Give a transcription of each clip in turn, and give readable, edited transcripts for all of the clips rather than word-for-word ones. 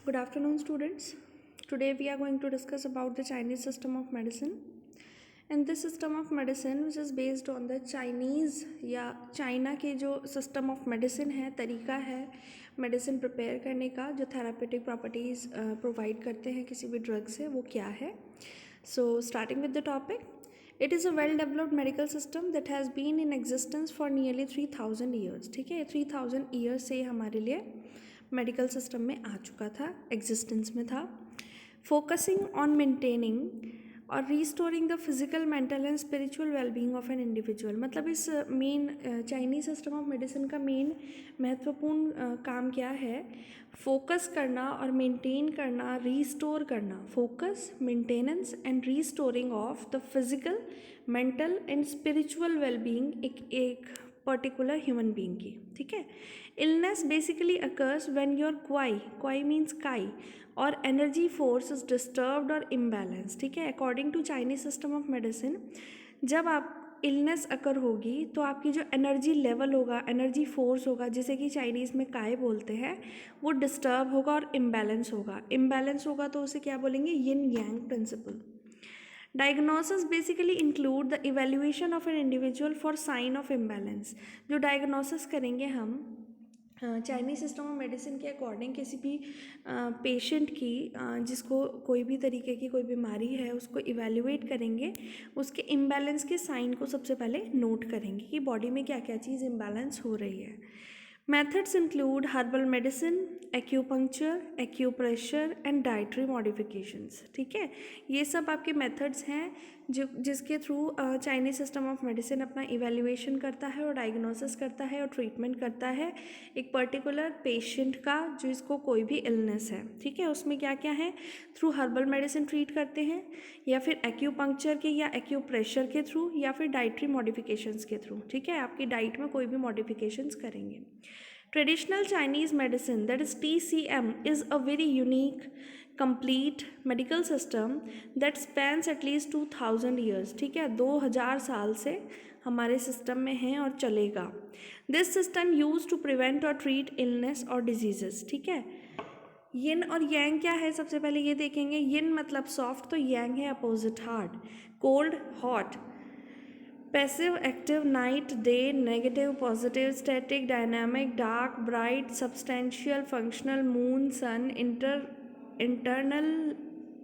Good afternoon, students. Today we are going to discuss about the Chinese system of medicine. And this system of medicine which is based on the Chinese या China के जो system of medicine है, तरीका है medicine prepare करने का, जो therapeutic properties provide करते हैं किसी भी ड्रग से, वो क्या है. So starting with the topic, it is a well developed medical system that has been in existence for nearly 3000 years. ठीक है, 3000 years से हमारे लिए मेडिकल सिस्टम में आ चुका था, एग्जिस्टेंस में था. फोकसिंग ऑन मेंटेनिंग और restoring the physical, mental and spiritual wellbeing of an individual. मतलब इस main Chinese system of medicine का मेन महत्वपूर्ण काम क्या है? फोकस करना और मेंटेन करना, रीस्टोर करना. Focus, maintenance and restoring of the physical, mental and spiritual wellbeing एक पर्टिकुलर ह्यूमन बींग की. ठीक है. Illness basically occurs when your qi means qi और एनर्जी फोर्स इज डिस्टर्ब्ड और इम्बैलेंस. ठीक है. According to Chinese system of medicine, जब आप इलनेस अकर होगी तो आपकी जो एनर्जी लेवल होगा, एनर्जी फोर्स होगा, जिसे कि चाइनीज़ में काय बोलते हैं, वो डिस्टर्ब होगा और इम्बैलेंस होगा. इम्बैलेंस होगा तो उसे क्या बोलेंगे? Yin yang principle. Diagnosis basically include the evaluation of an individual for sign of imbalance. जो डायग्नोसिस करेंगे हम चाइनीज सिस्टम ऑफ मेडिसिन के अकॉर्डिंग किसी भी पेशेंट की, जिसको कोई भी तरीके की कोई बीमारी है, उसको इवेल्युएट करेंगे, उसके इम्बैलेंस के साइन को सबसे पहले नोट करेंगे कि बॉडी में क्या क्या चीज़ इम्बैलेंस हो रही है. Methods include herbal medicine, acupuncture, acupressure and dietary modifications. ठीक है, ये सब आपके मेथड्स हैं जिसके through Chinese system of medicine अपना इवेल्युएशन करता है और डायग्नोसिस करता है और ट्रीटमेंट करता है एक पर्टिकुलर पेशेंट का, जिसको कोई भी इलनेस है. ठीक है. उसमें क्या क्या है? थ्रू हर्बल मेडिसिन ट्रीट करते हैं, या फिर एक्यूपंक्चर के या एक्यूप्रेशर के थ्रू, या फिर डाइटरी मॉडिफिकेशंस के थ्रू. ठीक है. आपकी डाइट में कोई भी मॉडिफिकेशंस करेंगे. Traditional Chinese medicine, that is TCM, is a very unique, complete medical system that spans at least 2000 years. ठीक है. 2000 साल से हमारे सिस्टम में है और चलेगा. This system used to prevent or treat illness or diseases. ठीक है. यिन और यांग क्या है? सबसे पहले ये देखेंगे. यिन मतलब सॉफ्ट, तो यांग है opposite hard. Cold, hot. Passive, active, night, day, negative, positive, static, dynamic, dark, bright, substantial, functional, moon, sun,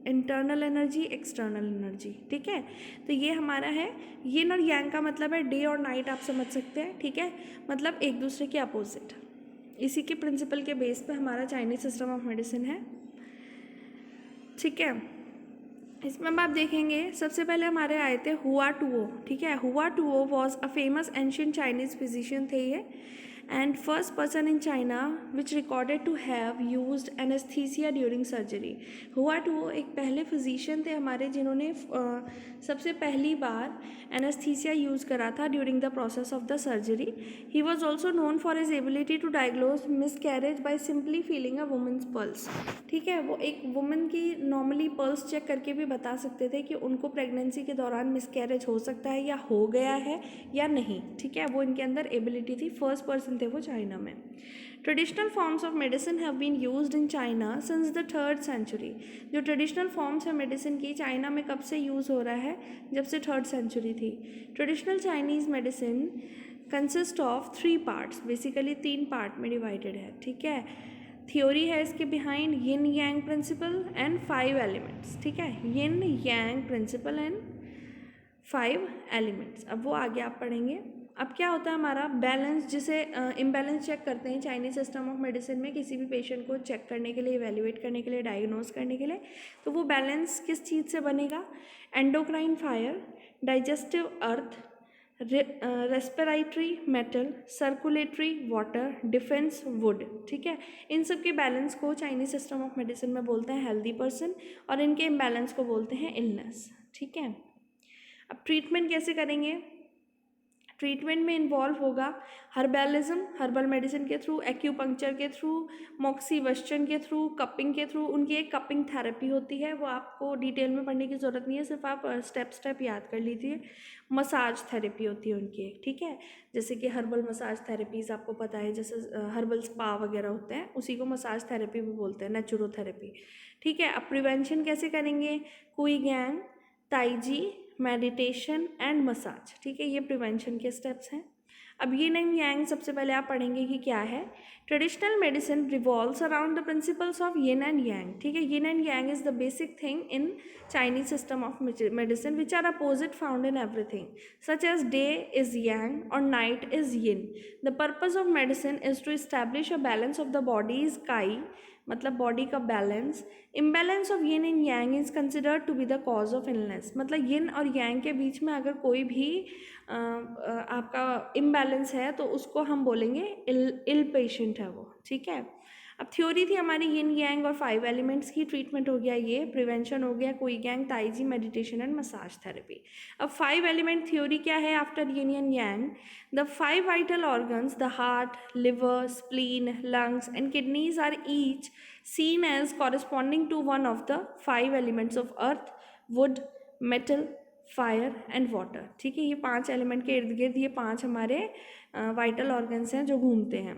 internal energy, external energy. ठीक है. तो ये हमारा है. यिन और यांग का मतलब है डे और नाइट, आप समझ सकते हैं. ठीक है. मतलब एक दूसरे के अपोजिट. इसी के प्रिंसिपल के बेस पे हमारा चाइनीज सिस्टम ऑफ मेडिसिन है. ठीक है. इसमें हम आप देखेंगे, सबसे पहले हमारे आए थे हुआ टुओ. ठीक है. Hua Tuo was a famous ancient Chinese physician थे ये, and first person in China which recorded to have used anaesthesia during surgery. Hua Tuo एक पहले फिजिशियन थे हमारे जिन्होंने सबसे पहली बार एनेस्थीसिया यूज़ करा था during the process of the surgery. He was also known for his ability to diagnose miscarriage by simply feeling a women's pulse. ठीक है. वो एक वुमेन की नॉर्मली पल्स चेक करके भी बता सकते थे कि उनको प्रेगनेंसी के दौरान मिसकैरेज हो सकता है या हो गया है या नहीं. ठीक है. वो इनके अंदर एबिलिटी थी. फर्स्ट पर्सन थे वो चाइना में. Traditional forms of medicine have been used in China since the 3rd century. जो ट्रेडिशनल फॉर्म्स है मेडिसिन की, चाइना में कब से यूज़ हो रहा है? जब से 3rd century थी. Traditional Chinese medicine consist of 3 parts, basically 3 part में डिवाइडेड है. ठीक है. थ्योरी है इसके behind, yin yang principle and 5 elements. ठीक है. Yin yang principle and 5 elements. अब वो आगे आप पढ़ेंगे. अब क्या होता है हमारा बैलेंस, जिसे इम्बैलेंस चेक करते हैं चाइनीज सिस्टम ऑफ मेडिसिन में किसी भी पेशेंट को चेक करने के लिए, इवेल्युएट करने के लिए, डायग्नोज करने के लिए. तो वो बैलेंस किस चीज़ से बनेगा? Endocrine fire, digestive earth, respiratory metal, circulatory water, defence would. ठीक है. इन सब के बैलेंस को चाइनीज सिस्टम ऑफ मेडिसिन में बोलते हैं हेल्दी पर्सन, और इनके इम्बैलेंस को बोलते हैं इलनेस. ठीक है. अब ट्रीटमेंट कैसे करेंगे? ट्रीटमेंट में इन्वॉल्व होगा हर्बलिज्म, हर्बल मेडिसिन के थ्रू, एक्यूपंक्चर के थ्रू, मॉक्सीवस्चन के थ्रू, कपिंग के थ्रू। उनकी एक कपिंग थेरेपी होती है, वो आपको डिटेल में पढ़ने की ज़रूरत नहीं है, सिर्फ आप स्टेप याद कर लीजिए। मसाज थेरेपी होती है उनकी एक, ठीक है। जैसे कि हर्बल मसाज थेरेपीज़ आपको पता है, जैसे हर्बल स्पा वगैरह होते हैं, उसी को मसाज थेरेपी भी बोलते हैं, नेचुरोथेरेपी, ठीक है। अब प्रिवेंशन कैसे करेंगे? कुई gang, taiji, meditation and massage, ठीक है, ये प्रिवेंशन के स्टेप्स हैं। अब यिन एंड यांग सबसे पहले आप पढ़ेंगे कि क्या है। Traditional medicine revolves around the principles of yin and यांग, ठीक है। यिन and Yang is the basic thing in Chinese system of medicine, which are opposite found in everything, such as day is yang or night is yin. The purpose of medicine is to establish a balance of the body's kai, मतलब body का balance. Imbalance of yin in yang is considered to be the cause of illness, मतलब yin और यांग के बीच में अगर कोई भी आपका इम्बैलेंस है तो उसको हम बोलेंगे इल पेशेंट है वो, ठीक है। अब थ्योरी थी हमारी यिन यांग और 5 एलिमेंट्स की, ट्रीटमेंट हो गया ये, प्रिवेंशन हो गया qigong, taiji, meditation and massage therapy. अब 5 एलिमेंट थ्योरी क्या है after yin and yang? The 5 vital organs, the heart, liver, spleen, lungs and kidneys are each seen as corresponding to one of the 5 elements of earth, wood, metal, fire and water, ठीक है। ये 5 element के इर्द गिर्द ये 5 हमारे vital organs हैं जो घूमते हैं।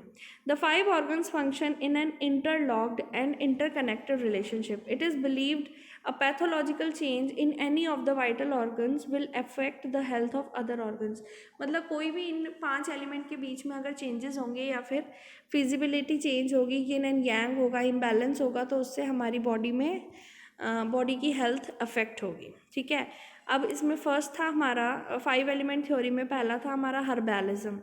The 5 organs function in an interlocked and interconnected relationship. It is believed a pathological change in any of the vital organs will affect the health of other organs, मतलब कोई भी इन 5 एलिमेंट के बीच में अगर चेंजेस होंगे या फिर फिजिबिलिटी चेंज होगी, यिन एंड यांग होगा, इम्बैलेंस होगा, तो उससे हमारी बॉडी में बॉडी की हेल्थ अफेक्ट होगी, ठीक है। अब इसमें फर्स्ट था हमारा 5 एलिमेंट थ्योरी में पहला था हमारा herbalism.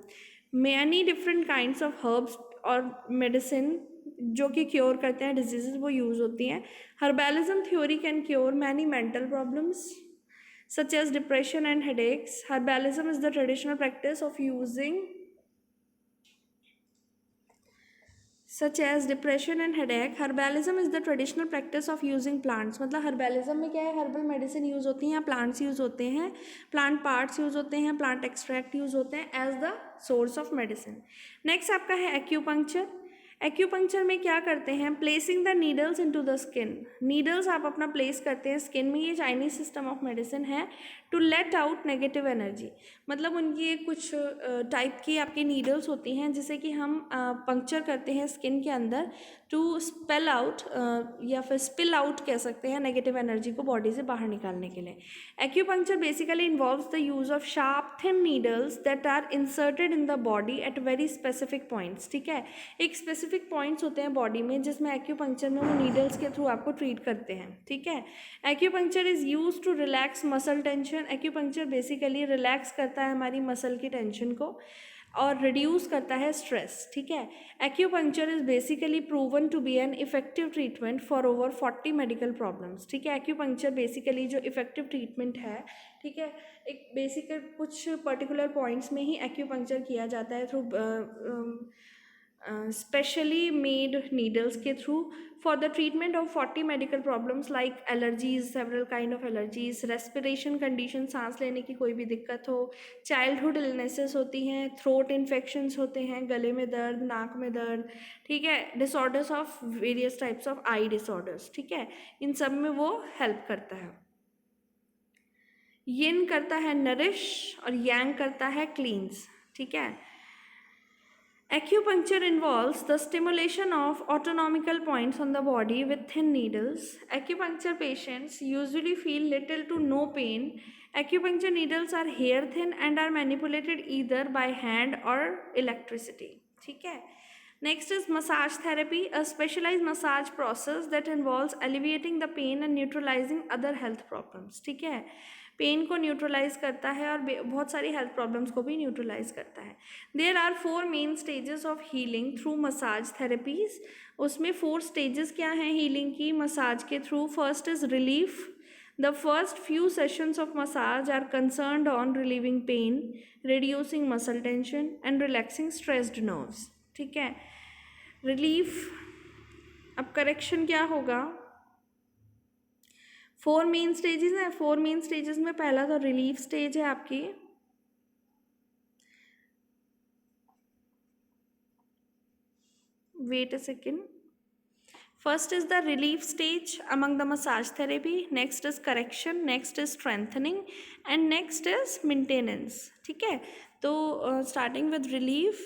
Many different kinds of herbs और मेडिसिन जो कि क्योर करते हैं डिजीज़ वो यूज़ होती हैं। Herbalism theory can cure many mental problems such as depression and headaches. Herbalism is the traditional practice of using such as depression and headache. Herbalism is the traditional practice of using plants, मतलब herbalism में क्या है, herbal medicine use होती हैं या plants use होते हैं, plant parts use होते हैं, प्लांट एक्सट्रैक्ट यूज़ होते हैं as the source of medicine. Next आपका है एक्यूपंक्चर। एक्यूपंक्चर में क्या करते हैं? Placing the needles into the skin, needles आप अपना प्लेस करते हैं स्किन में, ये चाइनीज सिस्टम ऑफ मेडिसिन है। To let out negative energy, मतलब उनकी एक कुछ टाइप की आपकी नीडल्स होती हैं जिसे कि हम पंक्चर करते हैं स्किन के अंदर टू स्पेल आउट या फिर स्पिल आउट कह सकते हैं नेगेटिव एनर्जी को बॉडी से बाहर निकालने के लिए। Acupuncture basically involves the use of sharp thin needles that are inserted in the body at very specific points, ठीक है। एक स्पेसिफिक पॉइंट्स होते हैं बॉडी में जिसमें एक्यूपंक्चर में वो नीडल्स के थ्रू आपको ट्रीट करते हैं, ठीक है। Acupuncture is use to relax muscle tension. Acupuncture basically रिलैक्स करता है हमारी मसल की टेंशन को और रिड्यूस करता है स्ट्रेस, ठीक है। Acupuncture is basically proven to be an effective treatment for over 40 medical problems, ठीक है। एक्यूपंक्चर बेसिकली जो इफेक्टिव ट्रीटमेंट है, ठीक है, एक बेसिक कुछ पर्टिकुलर पॉइंट्स में ही एक्यूपंक्चर किया जाता है थ्रू स्पेशली मेड नीडल्स के through for the treatment of 40 medical problems like allergies, several kind of allergies, respiration condition, सांस लेने की कोई भी दिक्कत हो, चाइल्डहुड इलनेसेस होती हैं, थ्रोट इन्फेक्शंस होते हैं, गले में दर्द, नाक में दर्द, ठीक है, disorders of various types of I disorders, ठीक है, इन सब में वो हेल्प करता है। यिन करता है नरिश और यांग करता है क्लींस, ठीक है। Acupuncture involves the stimulation of autonomical points on the body with thin needles. Acupuncture patients usually feel little to no pain. Acupuncture needles are hair thin and are manipulated either by hand or electricity. ठीक है. Next is massage therapy, a specialized massage process that involves alleviating the pain and neutralizing other health problems. ठीक है. Pen को neutralise करता है और बहुत सारी हेल्थ प्रॉब्लम्स को भी न्यूट्रलाइज करता है। There are 4 main stages of healing through massage therapies. उसमें 4 स्टेजेस क्या हैं हीलिंग की मसाज के through? First is relief. The first few sessions of massage are concerned on relieving pain, reducing muscle tension and relaxing stressed nerves, ठीक है। Relief, अब correction क्या होगा? 4 मेन स्टेजेस हैं। 4 मेन स्टेजेस में पहला तो रिलीफ स्टेज है आपकी, wait a second. First is the relief stage among the massage therapy, next is correction, next is strengthening, and next is maintenance. ठीक है, तो starting with relief,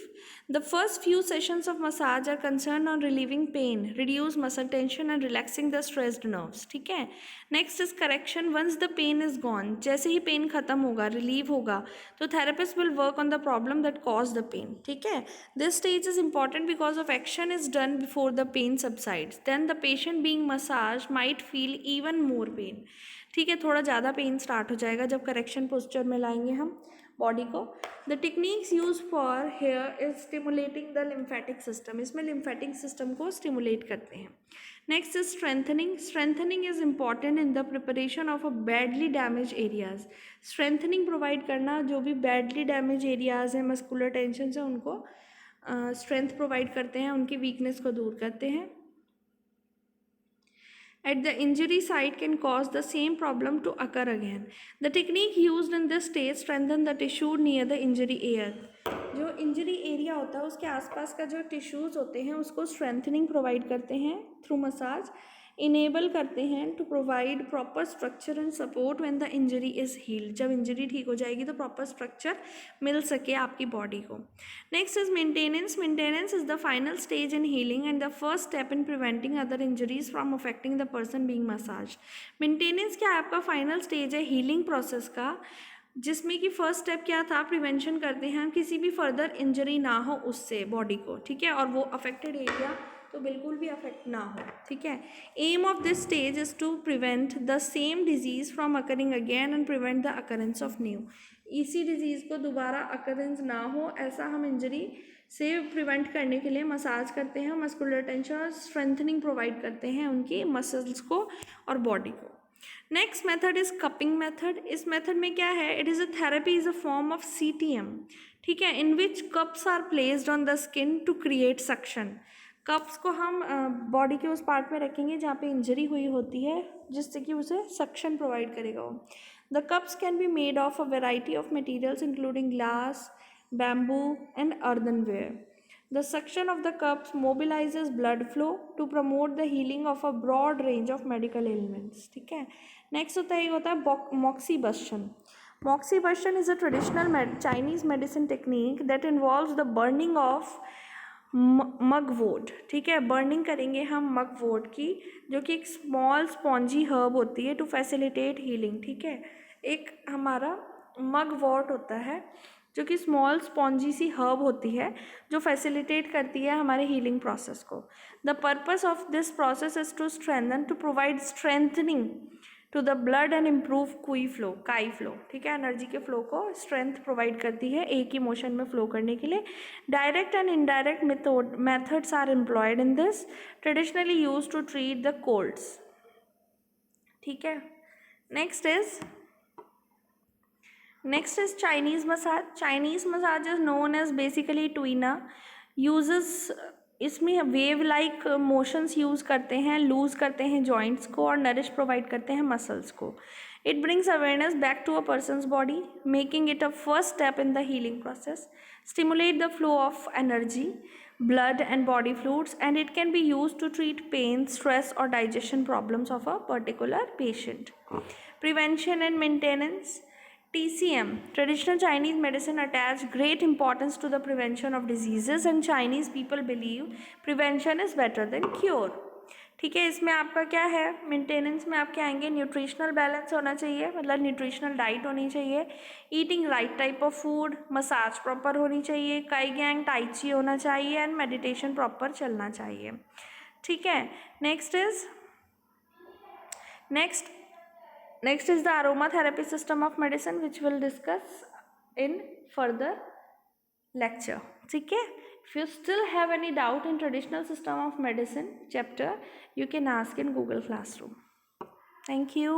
the first few sessions of massage are concerned on relieving pain, reduce muscle tension and relaxing the stressed nerves. ठीक है, next is correction. Once the pain is gone, जैसे ही pain खत्म होगा, relieve होगा, तो therapist will work on the problem that caused the pain. ठीक है, this stage is important because of action is done before the pain subsides. Then the patient being massaged might feel even more pain. ठीक है, थोड़ा ज़्यादा pain start हो जाएगा जब correction posture में लाएंगे हम बॉडी को. The techniques use for here is stimulating the lymphatic system. इसमें लिम्फेटिक सिस्टम को स्टिमुलेट करते हैं. Next is strengthening. Strengthening is important in the preparation of a badly damage areas. Strengthening provide करना, जो भी बैडली डैमेज एरियाज हैं, muscular tension से उनको स्ट्रेंथ प्रोवाइड करते हैं, उनकी वीकनेस को दूर करते हैं. At the injury site can cause the same problem to occur again. The technique used in this stage strengthen the tissue near the injury area. जो इंजरी एरिया होता है उसके आसपास का जो टिश्यूज़ होते हैं उसको स्ट्रेंथनिंग प्रोवाइड करते हैं थ्रू मसाज. इनेबल करते हैं to provide proper structure and support when the injury is healed. जब इंजरी ठीक हो जाएगी तो प्रॉपर स्ट्रक्चर मिल सके आपकी बॉडी को. Next is maintenance. Maintenance is the final stage in healing and the first step in preventing other injuries from affecting the person being massage. Maintenance क्या है? आपका फाइनल स्टेज है हीलिंग प्रोसेस का, जिसमें कि फर्स्ट स्टेप क्या था? Prevention करते हैं किसी भी फर्दर इंजरी ना हो उससे बॉडी को. ठीक है, और वो अफेक्टेड एरिया तो बिल्कुल भी अफेक्ट ना हो. ठीक है, aim of this stage is to prevent the same disease from occurring again and prevent the occurrence of new. इसी डिजीज़ को दोबारा अकरेंस ना हो, ऐसा हम इंजरी से प्रिवेंट करने के लिए मसाज करते हैं, मस्कुलर टेंशन और स्ट्रेंथनिंग प्रोवाइड करते हैं उनकी मसल्स को और बॉडी को. Next method is cupping method. इस मेथड में क्या है? It is a therapy is a form of CTM. ठीक है, in which cups are placed on the skin to create suction. Cups को हम बॉडी के उस पार्ट में रखेंगे जहाँ पे इंजरी हुई होती है, जिससे कि उसे सक्शन प्रोवाइड करेगा वो. The cups can be made of a variety of materials including glass, bamboo and earthenware. The suction of the cups mobilizes blood flow to promote the healing of a broad range of medical ailments. ठीक है, next होता है moxibustion. Moxibustion is a traditional Chinese medicine technique that involves the burning of mugwort. ठीक है, burning करेंगे हम मगवोट की, जो कि एक स्मॉल स्पॉन्जी हर्ब होती है टू फैसिलिटेट हीलिंग. ठीक है, एक हमारा मगवॉट होता है जो कि स्मॉल स्पॉन्जी सी हर्ब होती है जो फैसिलिटेट करती है हमारे हीलिंग प्रोसेस को. The purpose of this process is to strengthen, to provide strengthening to the blood and improve chi flow. ठीक है, एनर्जी के फ्लो को स्ट्रेंथ प्रोवाइड करती है एक ही मोशन में फ्लो करने के लिए. Direct and indirect methods are employed in this, traditionally use to treat the colds. ठीक है, next is Chinese massage. Chinese massage is known as basically tuina. Uses इसमें वेव लाइक मोशंस यूज़ करते हैं, loose करते हैं joints को और nourish provide करते हैं मसल्स को. It brings awareness back to a person's body, making it a first step in the healing process. Stimulate the flow of energy, blood and body fluids, and it can be used to treat pain, stress or digestion problems of a particular patient. Prevention and maintenance. TCM, traditional Chinese medicine, attach great importance to the prevention of diseases and Chinese people believe prevention is better than cure. ठीक है, इसमें आपका क्या है? Maintenance में आपके आएंगे nutritional balance होना चाहिए, मतलब न्यूट्रिशनल डाइट होनी चाहिए, eating right type of food, massage proper होनी चाहिए, काई गैंग टाइची होना चाहिए एंड मेडिटेशन प्रॉपर चलना चाहिए. ठीक है, Next is the aromatherapy system of medicine, which we'll discuss in further lecture. ठीक है, if you still have any doubt in traditional system of medicine chapter, you can ask in Google Classroom. Thank you.